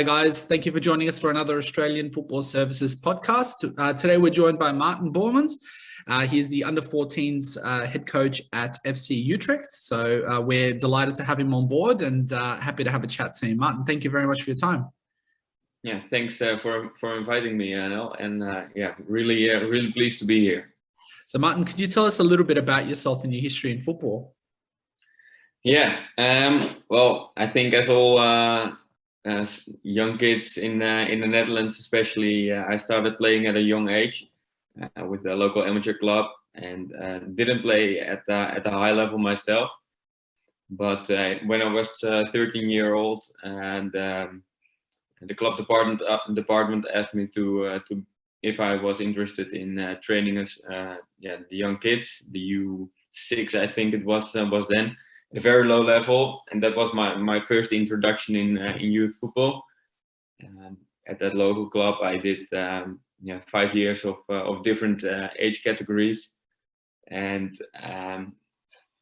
Hi guys, thank you for joining us for another Australian Football Services podcast. Today we're joined by Maarten Bormans. He's the under-14s head coach at FC Utrecht. So we're delighted to have him on board and happy to have a chat to him. Maarten, thank you very much for your time. Yeah, thanks for inviting me, Anil, and really pleased to be here. So Maarten, could you tell us a little bit about yourself and your history in football? Yeah, well, I think as all young kids in the Netherlands, especially, I started playing at a young age with a local amateur club, and didn't play at a high level myself. But when I was 13 years old, and the club department asked me to if I was interested in training as the young kids, the U6 I think it was then, at a very low level, and that was my first introduction in youth football. At that local club, I did 5 years of different age categories, and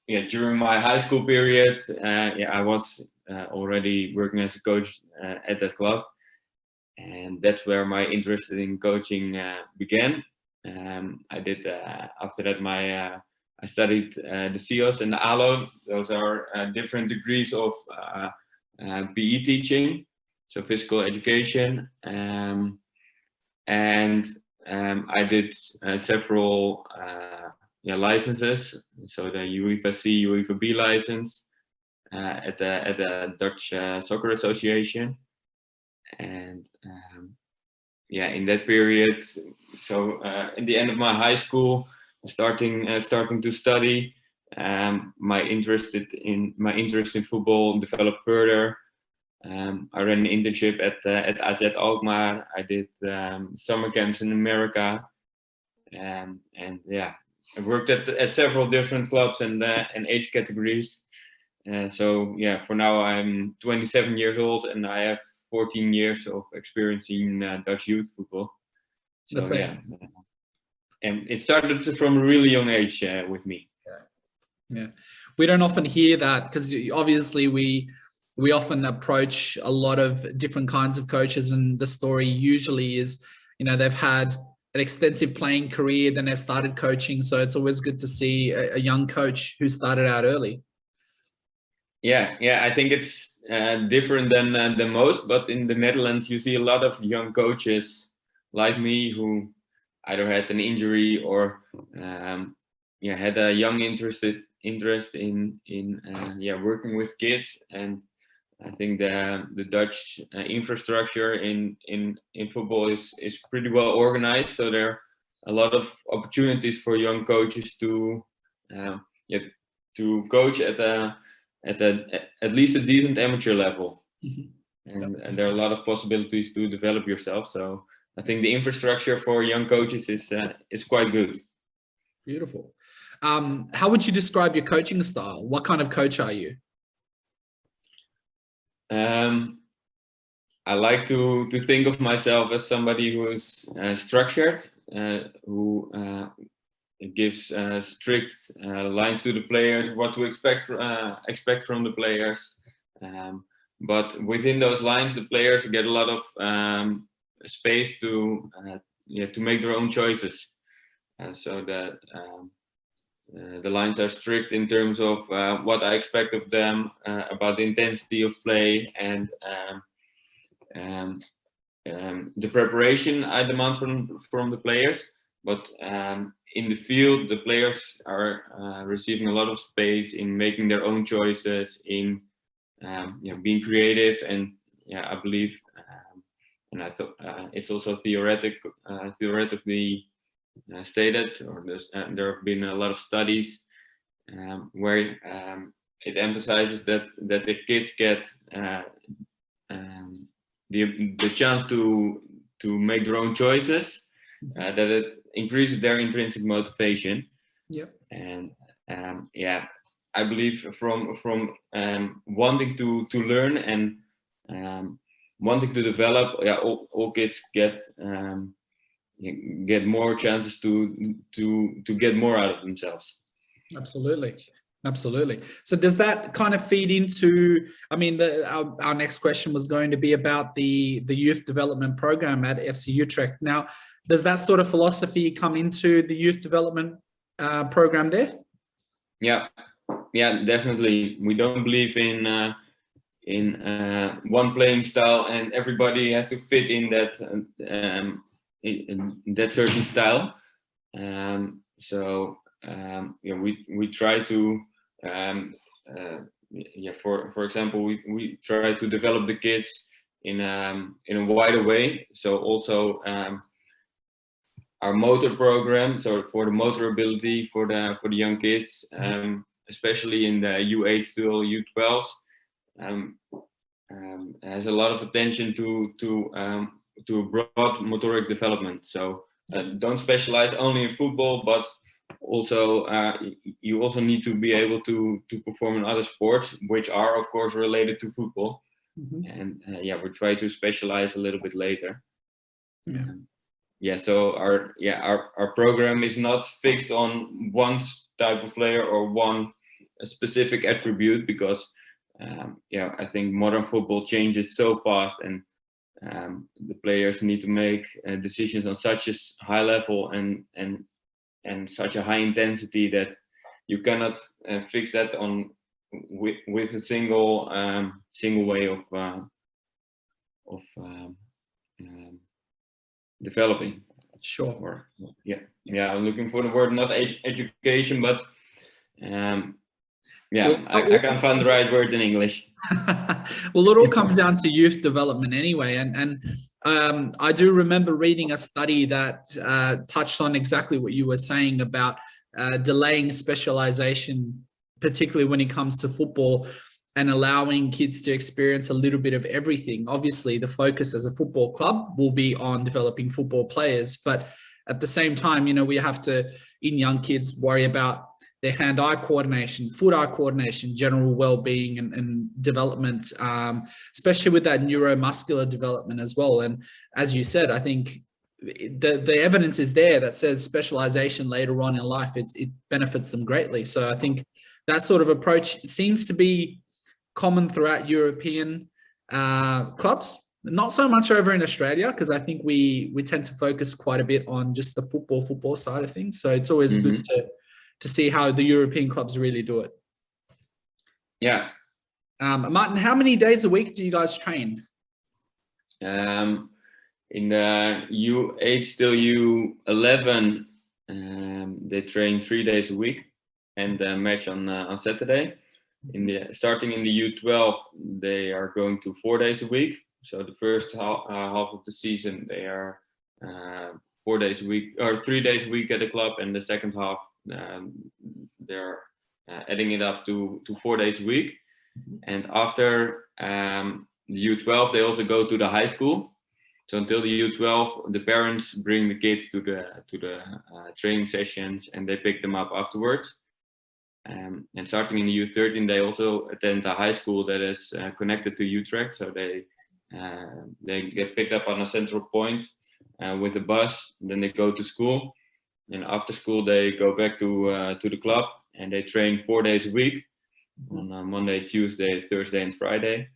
during my high school period, I was already working as a coach at that club, and that's where my interest in coaching began. I did after that I studied the CIOS and the ALO. Those are different degrees of PE teaching, so physical education, and I did several licenses. So the UEFA-C, UEFA-B license at the Dutch Soccer Association, and in that period, so in the end of my high school, starting to study, my interest in football developed further. I ran an internship at AZ Alkmaar. I did summer camps in America, and I worked at several different clubs and age categories. So for now I'm 27 years old, and I have 14 years of experience in Dutch youth football. So That's excellent. And it started from a really young age with me. Yeah, we don't often hear that, because obviously we often approach a lot of different kinds of coaches, and the story usually is, they've had an extensive playing career, then they've started coaching. So it's always good to see a young coach who started out early. Yeah, I think it's different than most, but in the Netherlands you see a lot of young coaches like me who either had an injury or had a young interest in working with kids. And I think the Dutch infrastructure in football is pretty well organized, so there are a lot of opportunities for young coaches to coach at least a decent amateur level. And there are a lot of possibilities to develop yourself. So I think the infrastructure for young coaches is quite good. Beautiful. How would you describe your coaching style? What kind of coach are you? I like to think of myself as somebody who is structured, who gives strict lines to the players, what to expect from the players. But within those lines, the players get a lot of space to make their own choices. So that the lines are strict in terms of what I expect of them, about the intensity of play, and the preparation I demand from the players. But in the field, the players are receiving a lot of space in making their own choices, in being creative, and I believe, and I thought it's also theoretically stated, or there have been a lot of studies where it emphasizes that if kids get the chance to make their own choices, that it increases their intrinsic motivation. Yep. And I believe from wanting to learn and wanting to develop, all kids get more chances to get more out of themselves. Absolutely. Absolutely. So does that kind of feed into, I mean, our next question was going to be about the youth development program at FC Utrecht. Now, does that sort of philosophy come into the youth development program there? Yeah, definitely. We don't believe in one playing style, and everybody has to fit in that in that certain style. We try to for example, we try to develop the kids in a wider way. So also our motor program, so for the motor ability for the young kids, especially in the U8 to U12s, has a lot of attention to broad motoric development. So don't specialize only in football, but also you also need to be able to perform in other sports, which are of course related to football. And we try to specialize a little bit later. So our program is not fixed on one type of player or one specific attribute, because I think modern football changes so fast, and the players need to make decisions on such a high level and such a high intensity that you cannot fix that on with a single way of developing. Sure. I'm looking for the word, not education, but I can't find the right word in English. Well, it all comes down to youth development anyway. And I do remember reading a study that touched on exactly what you were saying about delaying specialization, particularly when it comes to football, and allowing kids to experience a little bit of everything. Obviously, the focus as a football club will be on developing football players, but at the same time, we have to, in young kids, worry about their hand-eye coordination, foot-eye coordination, general well-being and development, especially with that neuromuscular development as well. And as you said, I think the evidence is there that says specialization later on in life, it benefits them greatly. So I think that sort of approach seems to be common throughout European clubs. Not so much over in Australia, because I think we tend to focus quite a bit on just the football side of things. So it's always good to see how the European clubs really do it. Yeah. Maarten, how many days a week do you guys train? In the U8 till U11, they train 3 days a week and match on Saturday. Starting in the U12, they are going to 4 days a week. So the first half of the season, they are 4 days a week or 3 days a week at the club, and the second half they're adding it up to 4 days a week. And after the U12, they also go to the high school. So until the U12, the parents bring the kids to the training sessions, and they pick them up afterwards. And starting in the U13, they also attend a high school that is connected to Utrecht. So they get picked up on a central point with a bus. Then they go to school, and after school they go back to the club, and they train 4 days a week on Monday, Tuesday, Thursday, and Friday,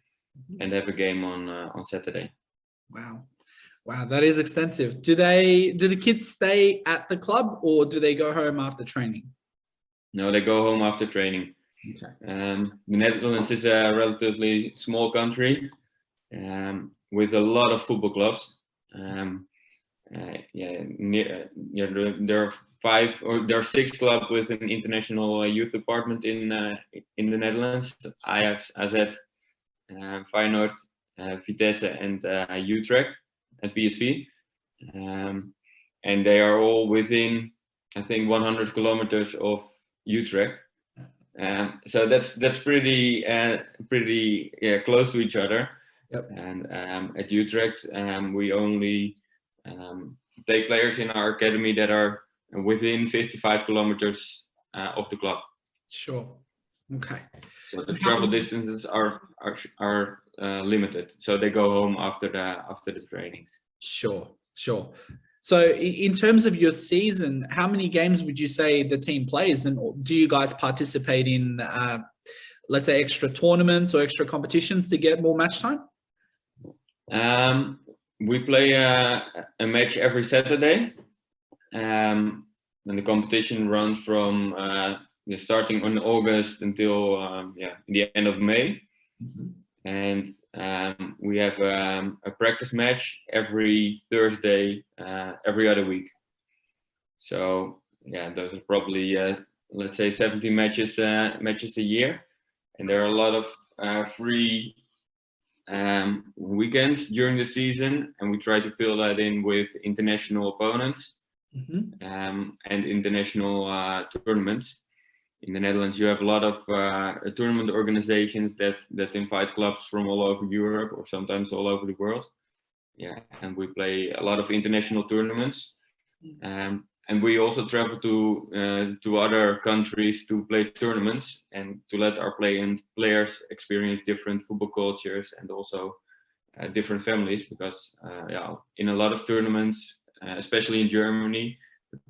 and have a game on Saturday. Wow, that is extensive. Do the kids stay at the club, or do they go home after training? No, they go home after training. Okay. The Netherlands is a relatively small country with a lot of football clubs. There are 6 clubs with an international youth department in the Netherlands: Ajax, AZ, Feyenoord, Vitesse, and Utrecht, and PSV. And they are all within, I think, 100 kilometers of Utrecht. So that's pretty close to each other. Yep. And at Utrecht, we only take players in our academy that are within 55 kilometers of the club. Sure. Okay. So the travel distances are limited. So they go home after the trainings. Sure. So in terms of your season, how many games would you say the team plays? And do you guys participate in, let's say, extra tournaments or extra competitions to get more match time? We play a match every Saturday. And the competition runs from starting in August until the end of May. Mm-hmm. And we have a practice match every Thursday, every other week. So yeah, those are probably let's say 70 matches a year, and there are a lot of free weekends during the season, and we try to fill that in with international opponents. Mm-hmm. And international tournaments. In the Netherlands, you have a lot of tournament organizations that invite clubs from all over Europe or sometimes all over the world. Yeah, and we play a lot of international tournaments. And we also travel to other countries to play tournaments and to let our players experience different football cultures and also different families, because in a lot of tournaments, especially in Germany,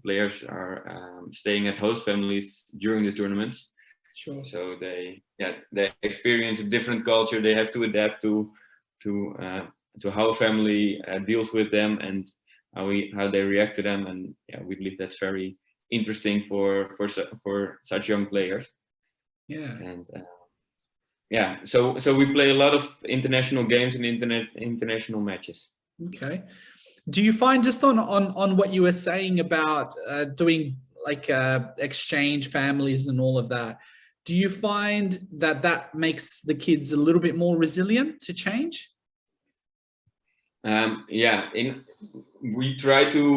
players are staying at host families during the tournaments. Sure. So they experience a different culture. They have to adapt to how a family deals with them and how they react to them. And we believe that's very interesting for such young players. Yeah. And so we play a lot of international games and international matches. Okay. Do you find, just on what you were saying about doing like exchange families and all of that, do you find that makes the kids a little bit more resilient to change? We try to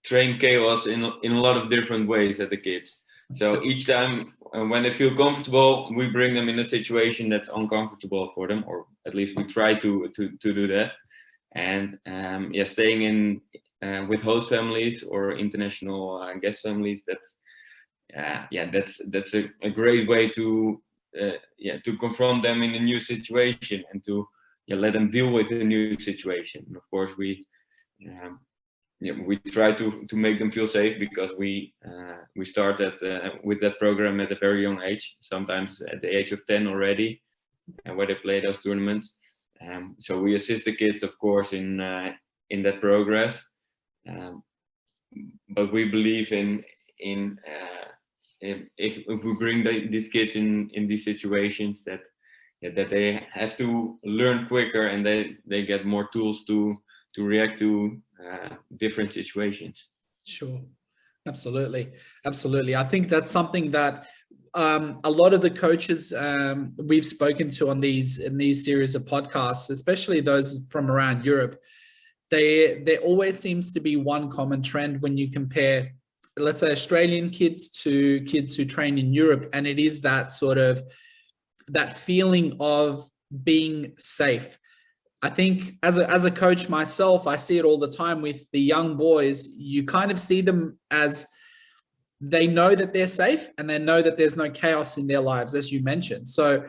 train chaos in a lot of different ways at the kids. So each time when they feel comfortable, we bring them in a situation that's uncomfortable for them, or at least we try to do that. And staying in with host families or international guest families, that's a great way to confront them in a new situation and to let them deal with a new situation. And of course, we try to make them feel safe, because we start with that program at a very young age, sometimes at the age of 10 already, and where they play those tournaments. So we assist the kids, of course, in that progress. But we believe if we bring these kids in these situations, that they have to learn quicker and they get more tools to react to different situations. Sure. Absolutely. I think that's something that a lot of the coaches we've spoken to in these series of podcasts, especially those from around Europe, there always seems to be one common trend when you compare, let's say, Australian kids to kids who train in Europe, and it is that sort of that feeling of being safe. I think as a coach myself, I see it all the time with the young boys. You kind of see them as they know that they're safe and they know that there's no chaos in their lives, as you mentioned. So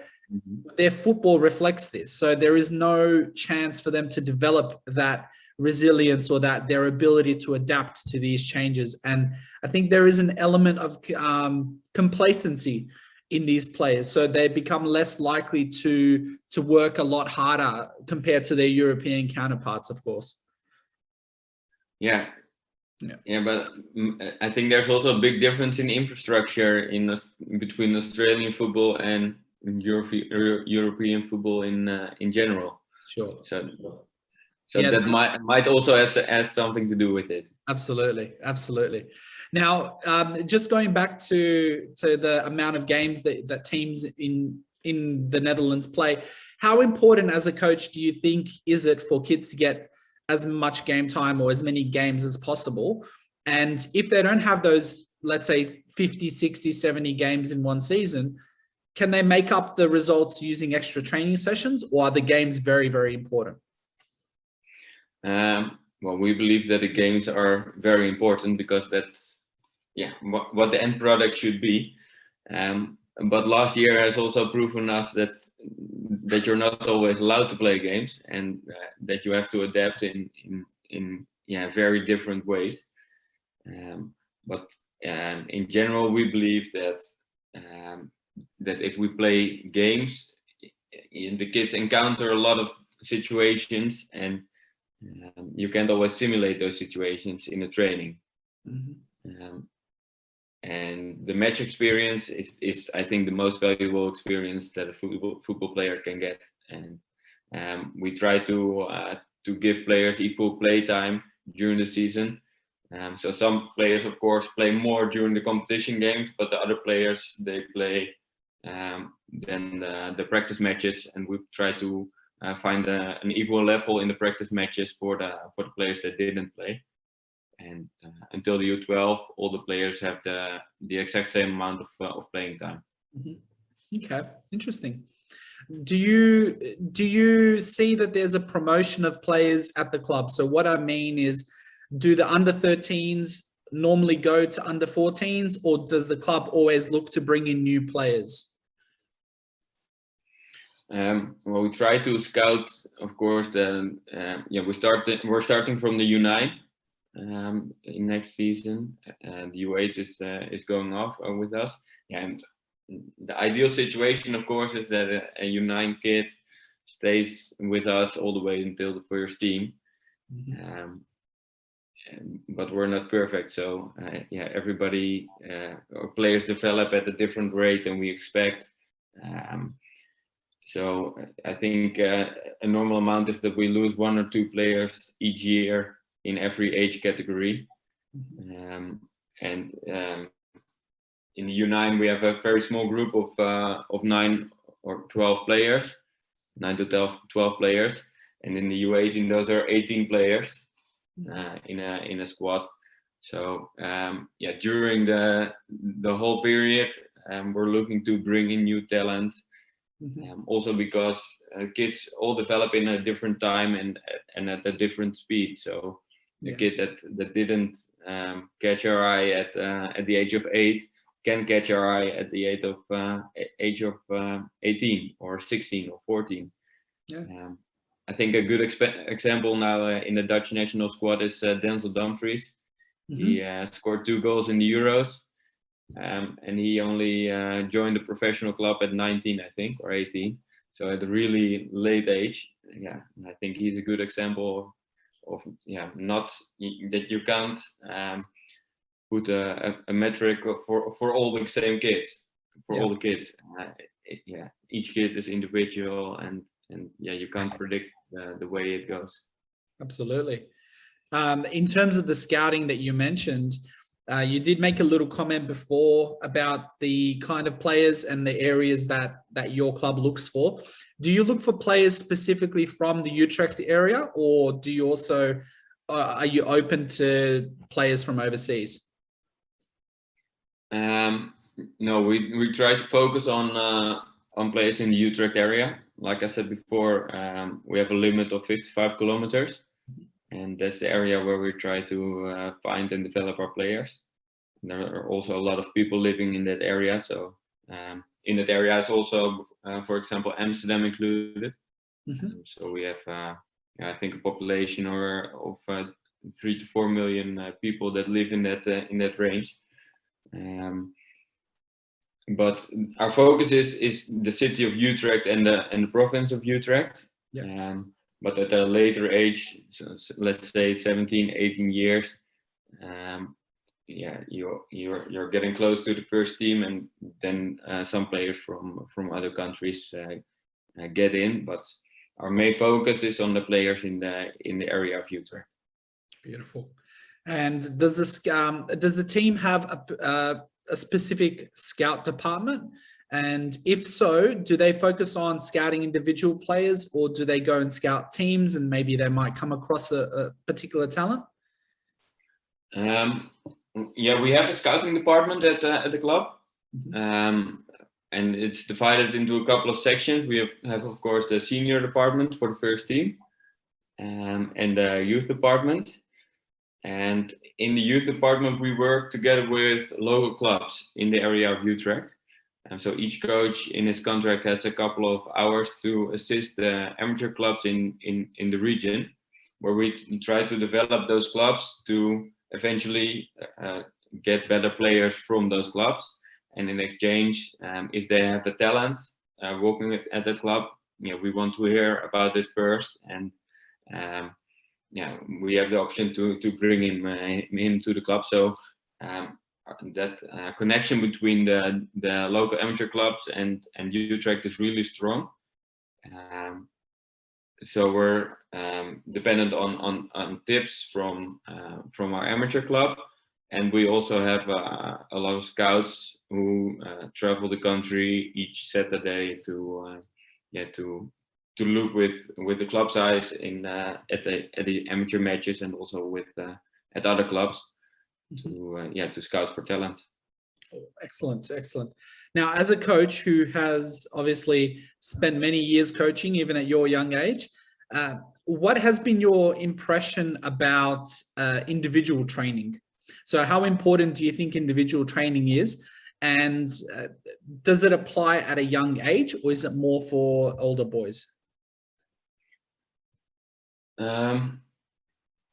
their football reflects this. So there is no chance for them to develop that resilience or that their ability to adapt to these changes. And I think there is an element of complacency in these players. So they become less likely to work a lot harder compared to their European counterparts, of course. Yeah, but I think there's also a big difference in infrastructure between Australian football and European football in general. Sure. So that might also has something to do with it. Absolutely. Now, just going back to the amount of games that teams in the Netherlands play, how important as a coach do you think is it for kids to get as much game time or as many games as possible? And if they don't have those, let's say 50, 60, 70 games in one season, can they make up the results using extra training sessions, or are the games very, very important? Well, we believe that the games are very important, because that's what the end product should be. but last year has also proven us that you're not always allowed to play games, and that you have to adapt in very different ways. But in general, we believe that that if we play games, the kids encounter a lot of situations, and you can't always simulate those situations in a training. And the match experience is I think the most valuable experience that a football player can get. And we try to give players equal play time during the season. So some players, of course, play more during the competition games, but the other players, they play then the practice matches, and we try to find an equal level in the practice matches for the players that didn't play. And until the U12, all the players have the exact same amount of playing time. Okay, interesting. Do you see that there's a promotion of players at the club? So what I mean is, do the under 13s normally go to under 14s, or does the club always look to bring in new players? Well, we try to scout, of course. We're starting from the U9 in next season, and the U8 is going off with us. And the ideal situation, of course, is that a U9 kid stays with us all the way until the first team. But we're not perfect, so everybody or players develop at a different rate than we expect. So I think a normal amount is that we lose 1 or 2 players each year in every age category. And in the U9 we have a very small group of 9 or 12 players, 9 to 12 players, and in the U18 those are 18 players in a squad. So during the whole period we're looking to bring in new talent. Also because kids all develop in a different time and at a different speed. So the kid that didn't catch our eye at the age of 8 can catch our eye at the age of 18 or 16 or 14. I think a good example now in the Dutch national squad is Denzel Dumfries. He scored 2 goals in the Euros. And he only joined the professional club at 19, I think, or 18. So at a really late age. And I think he's a good example of not that you can't put a metric for all the same kids, all the kids. Each kid is individual, and you can't predict the way it goes. Absolutely. In terms of the scouting that you mentioned, you did make a little comment before about the kind of players and the areas that your club looks for. Do you look for players specifically from the Utrecht area, or do you also are you open to players from overseas? No, we try to focus on players in the Utrecht area. Like I said before, we have a limit of 55 kilometers. And that's the area where we try to find and develop our players. And there are also a lot of people living in that area. So in that area is also, for example, Amsterdam included. So we have, I think, a population of 3 to 4 million people that live in that range. But our focus is the city of Utrecht and the province of Utrecht. But at a later age, so let's say 17, 18 years, you're getting close to the first team, and then some players from other countries get in. But our main focus is on the players in the area of Utrecht. Beautiful. And does the team have a specific scout department? And if so, do they focus on scouting individual players, or do they go and scout teams and maybe they might come across a particular talent? We have a scouting department at the club. And it's divided into a couple of sections. We have of course, the senior department for the first team, and the youth department. And in the youth department, we work together with local clubs in the area of Utrecht. And so each coach in his contract has a couple of hours to assist the amateur clubs in the region, where we try to develop those clubs to eventually get better players from those clubs. And in exchange, if they have a talent working at that club, we want to hear about it first. And we have the option to bring him to the club. So that connection between the local amateur clubs and Utrecht is really strong. So we're dependent on tips from our amateur club, and we also have a lot of scouts who travel the country each Saturday to look with the club size at the amateur matches, and also at other clubs to scout for talent. Oh, excellent. Now, as a coach who has obviously spent many years coaching, even at your young age, what has been your impression about individual training? So how important do you think individual training is? And does it apply at a young age, or is it more for older boys?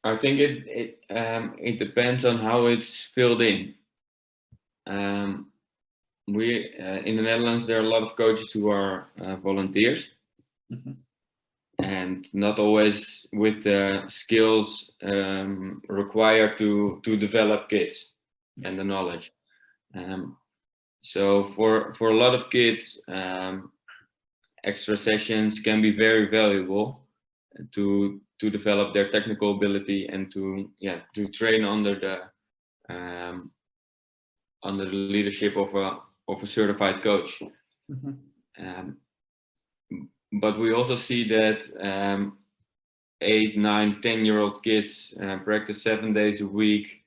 I think it depends on how it's filled in. We in the Netherlands, there are a lot of coaches who are volunteers, and not always with the skills required to develop kids and the knowledge. So for a lot of kids, extra sessions can be very valuable to develop their technical ability and to train under the leadership of a certified coach. But we also see that 8, 9, 10-year-old kids practice 7 days a week,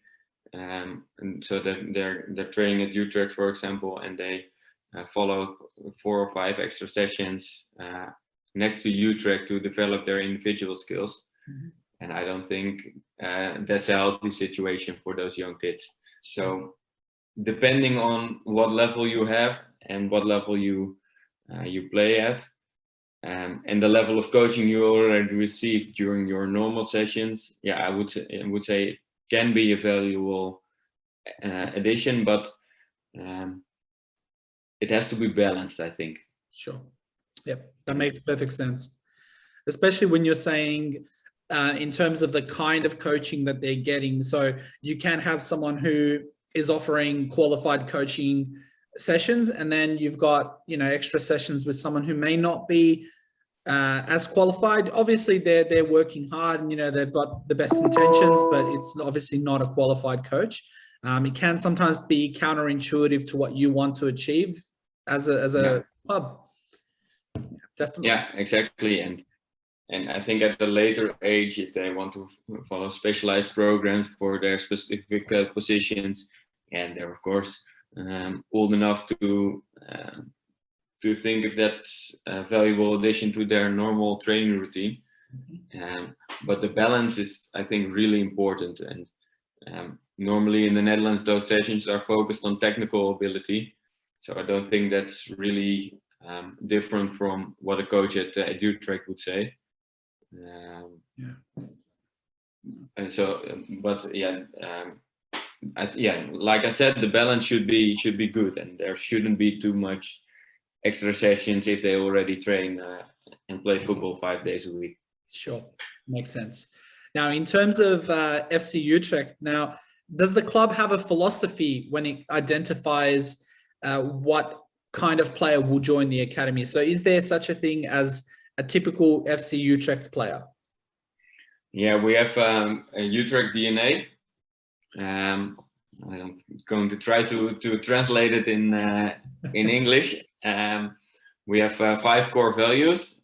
and so that they're training at Utrecht, for example, and they follow 4 or 5 extra sessions next to Utrecht to develop their individual skills. And I don't think that's a healthy situation for those young kids. So depending on what level you have and what level you play at, and the level of coaching you already received during your normal sessions, I would say it can be a valuable addition, but it has to be balanced, I think. Sure. Yep, that makes perfect sense. Especially when you're saying in terms of the kind of coaching that they're getting. So you can have someone who is offering qualified coaching sessions, and then you've got extra sessions with someone who may not be as qualified. Obviously they're working hard, and they've got the best intentions, but it's obviously not a qualified coach. It can sometimes be counterintuitive to what you want to achieve as a club. Definitely. Yeah, exactly. And I think at a later age, if they want to follow specialized programs for their specific positions, and they're of course old enough to think if that's a valuable addition to their normal training routine. But the balance is, I think, really important. And normally in the Netherlands, those sessions are focused on technical ability. So I don't think that's really different from what a coach at Utrecht would say. And so, but like I said, the balance should be good, and there shouldn't be too much extra sessions if they already train and play football 5 days a week. Sure, makes sense. Now, in terms of FC Utrecht, now, does the club have a philosophy when it identifies what kind of player will join the academy? So is there such a thing as a typical FC Utrecht player? Yeah, we have a Utrecht DNA. I'm going to try to translate it in English. We have 5 core values: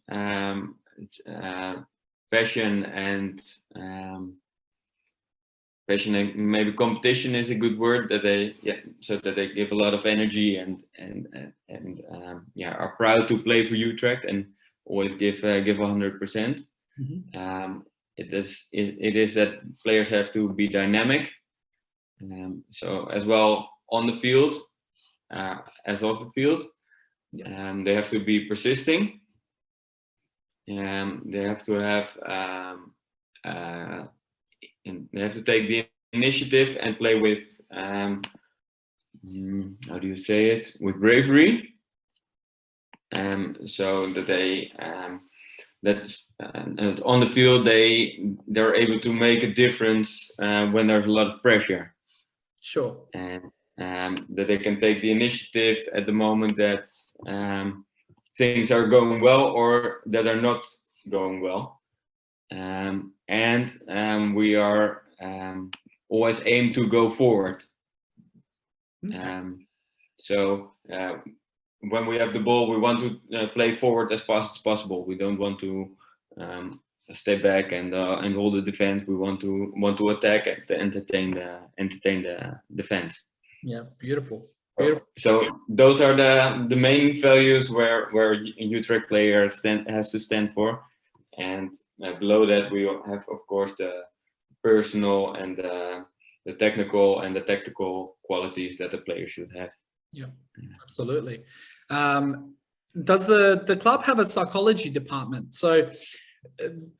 passion and maybe competition is a good word. So that they give a lot of energy and are proud to play for Utrecht and always give 100%. It is that players have to be dynamic. So as well on the field as off the field. They have to be persisting. They have to have and they have to take the initiative and play with how do you say it, with bravery, so that they and on the field they're able to make a difference when there's a lot of pressure. Sure. And that they can take the initiative at the moment that things are going well or that are not going well. We are always aim to go forward. Okay. When we have the ball, we want to play forward as fast as possible. We don't want to stay back and hold the defense. We want to attack and entertain the defense. Yeah, beautiful. So those are the main values where a Utrecht player has to stand for, and below that we have, of course, the personal and the technical and the tactical qualities that the player should have. Yeah, absolutely. Does the club have a psychology department? So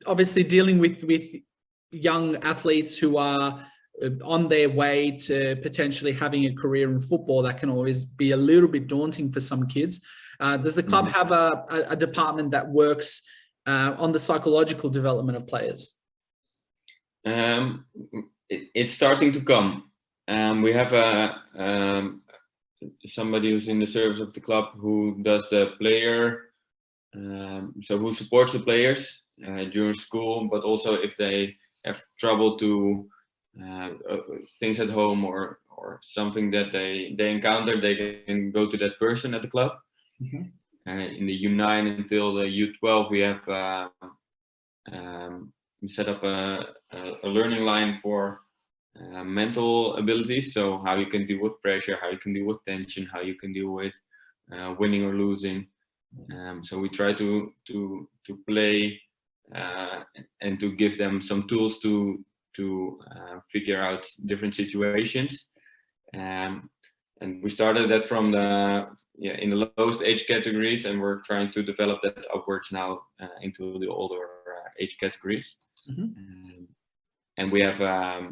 obviously dealing with young athletes who are on their way to potentially having a career in football, that can always be a little bit daunting for some kids. Does the club have a department that works on the psychological development of players? It's starting to come. We have somebody who's in the service of the club who does the player, so who supports the players during school, but also if they have trouble to things at home or something that they encounter, they can go to that person at the club. In the U9 until the U12, we have we set up a learning line for mental abilities. So how you can deal with pressure, how you can deal with tension, how you can deal with winning or losing. So we try to play and to give them some tools to figure out different situations. And we started that from in the lowest age categories, and we're trying to develop that upwards now into the older age categories. And we have a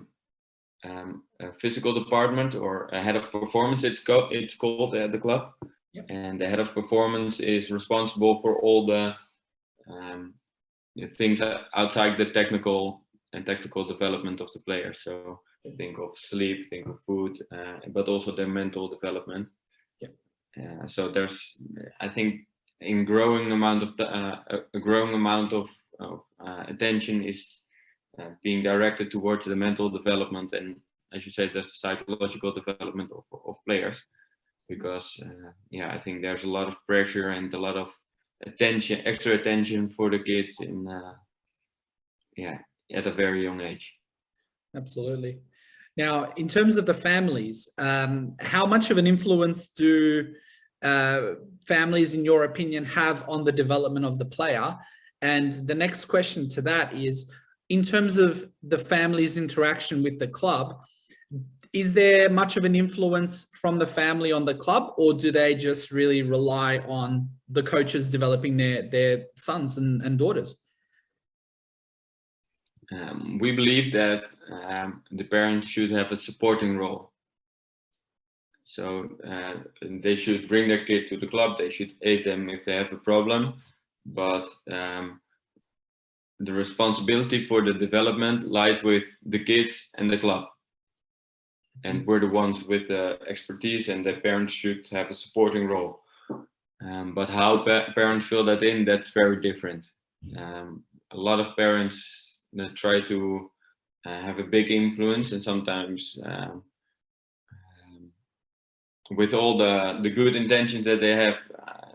physical department, or a head of performance, it's called at the club. And the head of performance is responsible for all the things outside the technical development of the player. So think of sleep, think of food, but also their mental development. So there's, I think, a growing amount of attention is being directed towards the mental development, and as you said, the psychological development of players, because I think there's a lot of pressure and a lot of extra attention for the kids at a very young age. Absolutely. Now, in terms of the families, how much of an influence do families, in your opinion, have on the development of the player? And the next question to that is, in terms of the family's interaction with the club, is there much of an influence from the family on the club, or do they just really rely on the coaches developing their sons and daughters? We believe that the parents should have a supporting role. So they should bring their kid to the club, they should aid them if they have a problem, but the responsibility for the development lies with the kids and the club. And we're the ones with the expertise, and the parents should have a supporting role. But how parents fill that in, that's very different. A lot of parents try to have a big influence, and sometimes with all the good intentions that they have,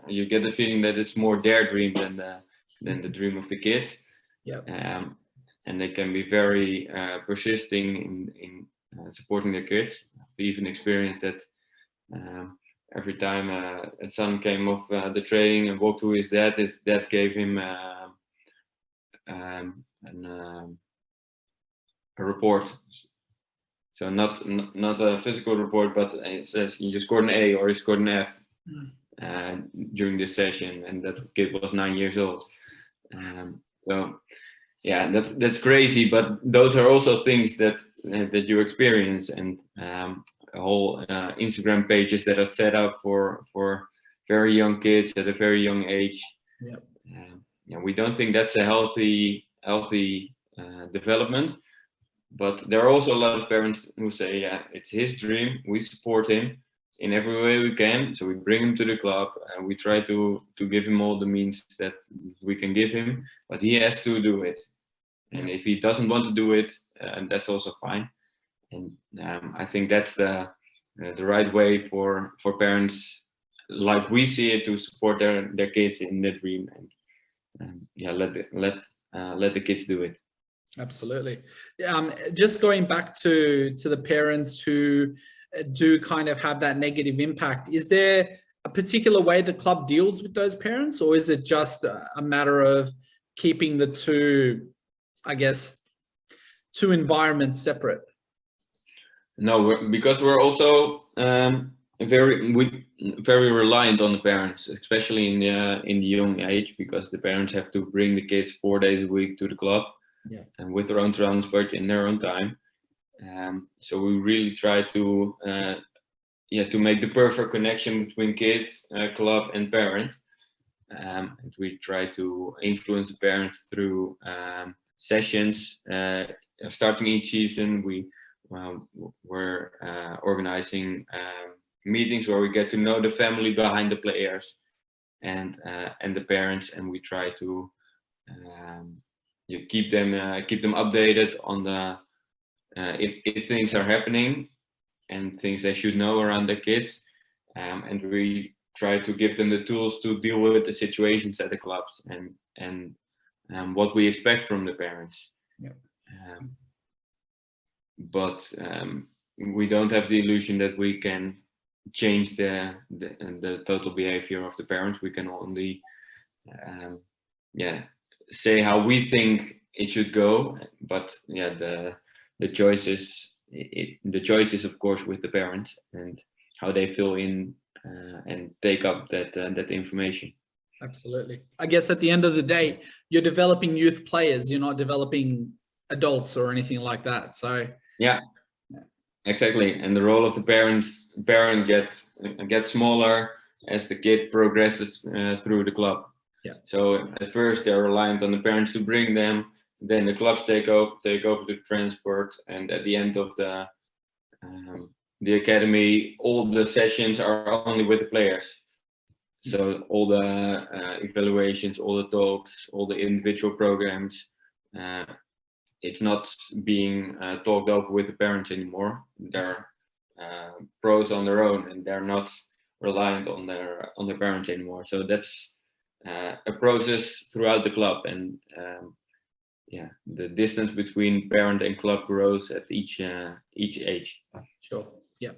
you get the feeling that it's more their dream than the dream of the kids. And they can be very persisting in supporting their kids. We even experienced that every time a son came off the training and walked to his dad gave him a report. So not a physical report, but it says you scored an A or you scored an F. during this session, and that kid was 9 years old. So yeah, that's crazy, but those are also things that you experience, and whole Instagram pages that are set up for very young kids at a very young age. Yeah, we don't think that's a healthy development. But there are also a lot of parents who say, yeah, it's his dream. We support him in every way we can. So we bring him to the club, and we try to give him all the means that we can give him. But he has to do it. And if he doesn't want to do it, that's also fine. And I think that's the right way for parents, like we see it, to support their kids in their dream. And yeah, let the kids do it. Absolutely. Just going back to the parents who do kind of have that negative impact, is there a particular way the club deals with those parents, or is it just a matter of keeping the two, I guess, two environments separate? No, because we're also very reliant on the parents, especially in the young age, because the parents have to bring the kids 4 days a week to the club. Yeah. And with their own transport in their own time. So we really try to make the perfect connection between kids, club, and parents. And we try to influence the parents through sessions. Starting each season, we're organizing meetings where we get to know the family behind the players and the parents, and we try to you keep them updated on the if things are happening and things they should know around their kids, and we try to give them the tools to deal with the situations at the clubs and what we expect from the parents. Yeah. But we don't have the illusion that we can change the total behavior of the parents. We can only say how we think it should go, but yeah, the choice is of course with the parents and how they fill in and take up that information. Absolutely. I guess at the end of the day, you're developing youth players. You're not developing adults or anything like that. So yeah. Exactly. And the role of the parent gets smaller as the kid progresses through the club. Yeah. So at first they're reliant on the parents to bring them, then the clubs take over the transport, and at the end of the academy, all the sessions are only with the players. So all the evaluations, all the talks, all the individual programs, it's not being talked over with the parents anymore. They're pros on their own, and they're not reliant on their parents anymore. So that's a process throughout the club, and the distance between parent and club grows at each age. Sure. Yeah.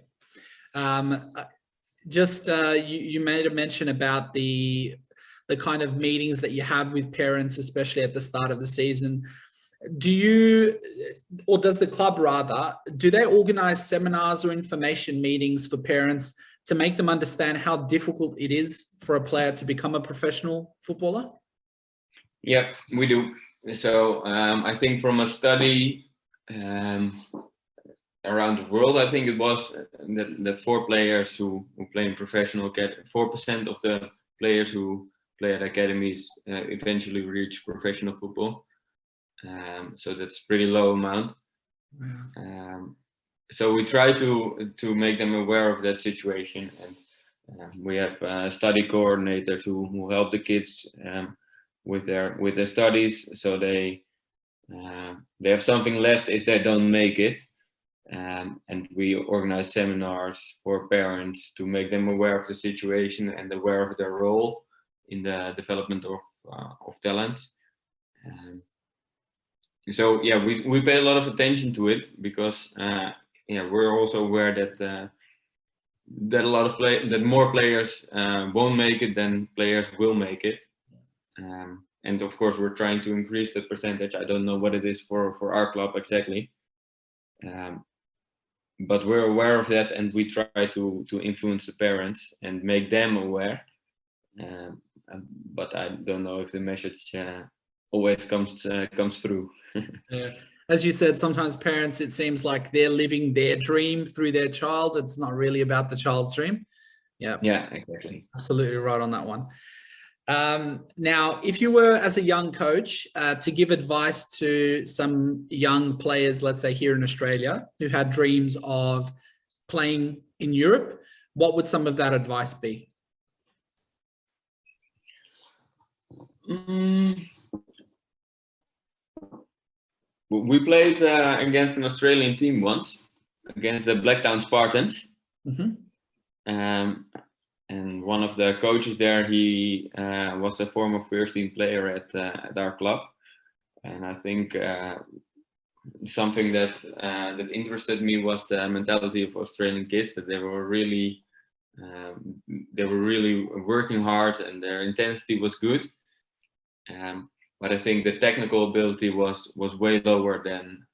Just you made a mention about the kind of meetings that you have with parents, especially at the start of the season. Do you, or does the club rather, do they organize seminars or information meetings for parents to make them understand how difficult it is for a player to become a professional footballer? Yeah, we do. So I think from a study around the world, I think it was that for players who play in professional, 4% of the players who play at academies eventually reach professional football. So that's a pretty low amount. So we try to make them aware of that situation, and we have study coordinators who help the kids with their studies, so they have something left if they don't make it. And we organize seminars for parents to make them aware of the situation and aware of their role in the development of talents. So yeah, we pay a lot of attention to it, because we're also aware that a lot of that more players won't make it than players will make it. And of course, we're trying to increase the percentage. I don't know what it is for our club exactly, but we're aware of that, and we try to influence the parents and make them aware but I don't know if the message always comes through. Yeah. As you said, sometimes parents, it seems like they're living their dream through their child. It's not really about the child's dream. Yeah. Yeah, exactly. Absolutely right on that one. Now, if you were, as a young coach, to give advice to some young players, let's say here in Australia, who had dreams of playing in Europe, what would some of that advice be? We played against an Australian team once, against the Blacktown Spartans. Mm-hmm. And one of the coaches there, he was a former first team player at our club. And I think something that that interested me was the mentality of Australian kids, that they were really working hard and their intensity was good. But I think the technical ability was way lower than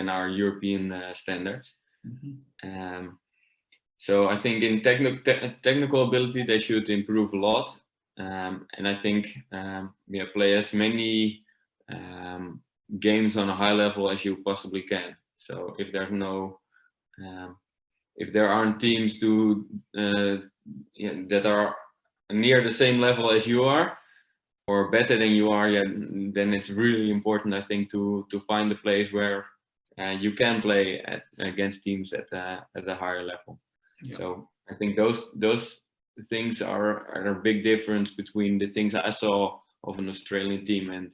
our European standards. Mm-hmm. So I think in technical ability they should improve a lot, and I think play as many games on a high level as you possibly can. So if there's no if there aren't teams that are near the same level as you are, or better than you are, then it's really important, I think, to find a place where you can play against teams at a higher level. Yeah. So I think those things are a big difference between the things I saw of an Australian team and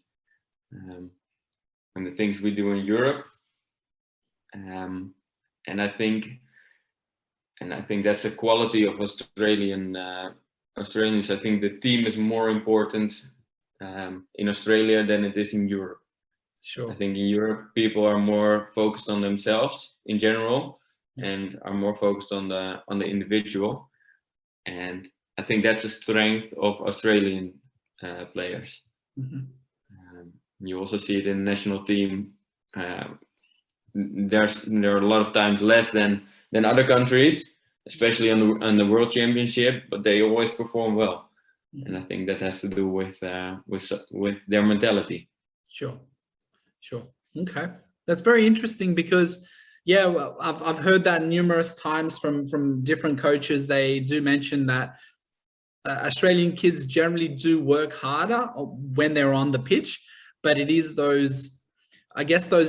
the things we do in Europe. And I think that's a quality of Australians. I think the team is more important in Australia than it is in Europe. Sure. I think in Europe people are more focused on themselves in general, and are more focused on the individual, and I think that's a strength of Australian players. Mm-hmm. You also see it in the national team. There are a lot of times less than other countries, especially on the World Championship, but they always perform well. Mm-hmm. And I think that has to do with their mentality. Sure. Okay, that's very interesting because, yeah, well, I've heard that numerous times from different coaches. They do mention that Australian kids generally do work harder when they're on the pitch, but it is those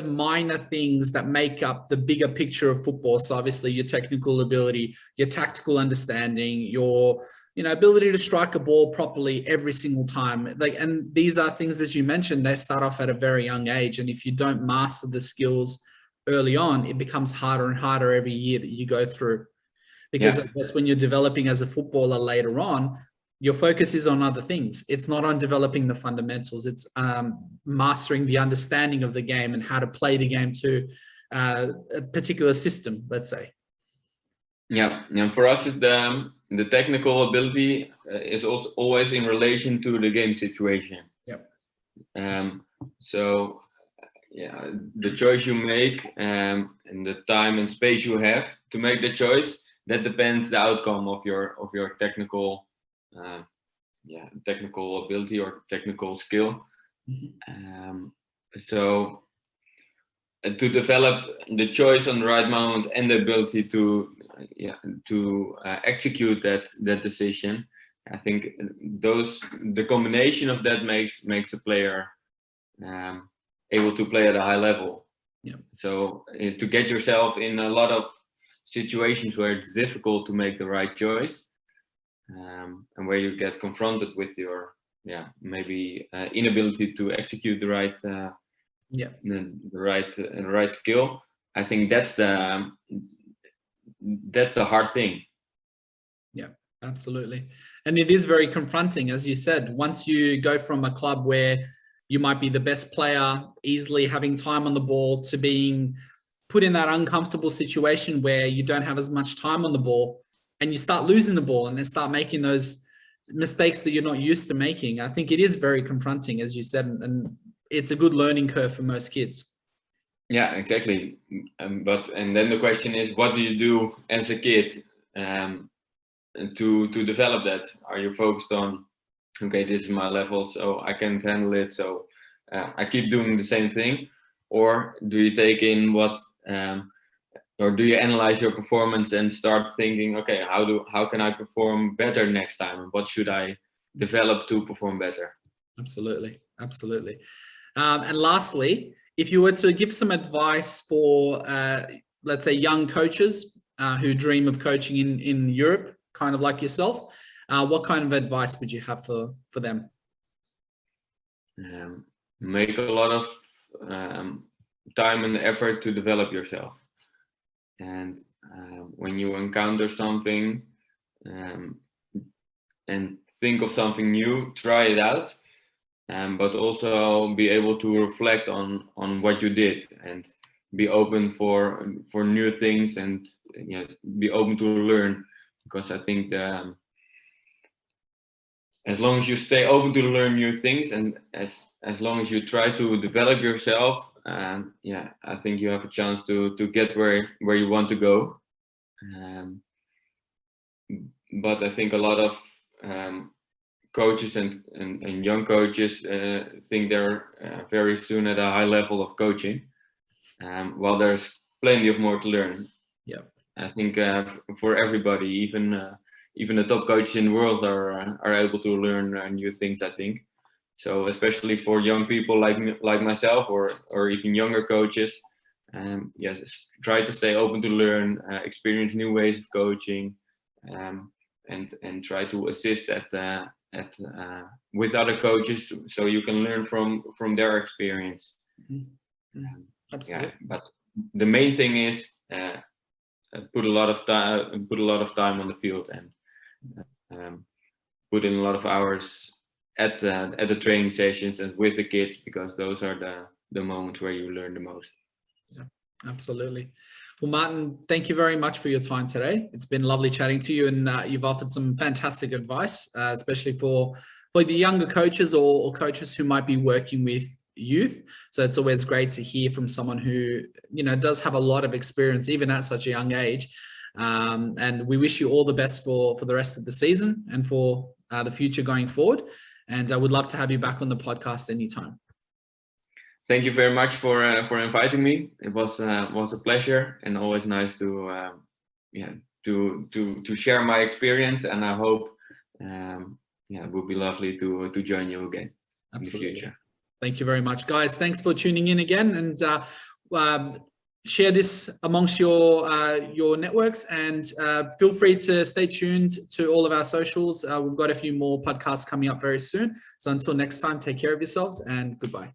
minor things that make up the bigger picture of football. So obviously your technical ability, your tactical understanding, your ability to strike a ball properly every single time. And these are things, as you mentioned, they start off at a very young age. And if you don't master the skills early on, it becomes harder and harder every year that you go through. Because I guess when you're developing as a footballer later on, your focus is on other things. It's not on developing the fundamentals. It's mastering the understanding of the game and how to play the game to a particular system, let's say. Yeah, and for us, the technical ability is also always in relation to the game situation. Yep. So, the choice you make and the time and space you have to make the choice, that depends the outcome of your technical technical ability or technical skill. Mm-hmm. So to develop the choice on the right moment and the ability to execute that decision, I think the combination of that makes a player able to play at a high level. Yeah. So to get yourself in a lot of situations where it's difficult to make the right choice, and where you get confronted with your maybe inability to execute the right the right skill, I think that's the hard thing. Yeah, absolutely. And it is very confronting, as you said. Once you go from a club where you might be the best player, easily having time on the ball, to being put in that uncomfortable situation where you don't have as much time on the ball, and you start losing the ball and then start making those mistakes that you're not used to making, I think it is very confronting, as you said, and it's a good learning curve for most kids. Yeah, exactly. And then the question is, what do you do as a kid to develop that? Are you focused on, okay, this is my level, so I can't handle it, so I keep doing the same thing? Or do you take in what, or do you analyze your performance and start thinking, okay, how can I perform better next time, and what should I develop to perform better? Absolutely, absolutely. And lastly, if you were to give some advice for, let's say, young coaches who dream of coaching in Europe, kind of like yourself, what kind of advice would you have for them? Make a lot of time and effort to develop yourself. And when you encounter something and think of something new, try it out. But also be able to reflect on what you did and be open for new things, and be open to learn, because I think as long as you stay open to learn new things, and as long as you try to develop yourself, I think you have a chance to get where you want to go. But I think a lot of coaches and young coaches think they're very soon at a high level of coaching, while there's plenty of more to learn. Yeah, I think for everybody, even the top coaches in the world are able to learn new things, I think. So especially for young people like myself, or even younger coaches, yes, try to stay open to learn, experience new ways of coaching, and try to assist with other coaches, so you can learn from their experience. Mm-hmm. Absolutely. Yeah, but the main thing is put a lot of time on the field, and put in a lot of hours at the training sessions and with the kids, because those are the moments where you learn the most. Yeah, absolutely. Well, Maarten, thank you very much for your time today. It's been lovely chatting to you, and you've offered some fantastic advice, especially for the younger coaches or coaches who might be working with youth. So it's always great to hear from someone who, does have a lot of experience, even at such a young age. And we wish you all the best for the rest of the season and for the future going forward. And I would love to have you back on the podcast anytime. Thank you very much for inviting me. It was a pleasure, and always nice to share my experience. And I hope it would be lovely to join you again. Absolutely. In the future. Thank you very much, guys. Thanks for tuning in again, and share this amongst your networks, and feel free to stay tuned to all of our socials. We've got a few more podcasts coming up very soon. So until next time, take care of yourselves, and goodbye.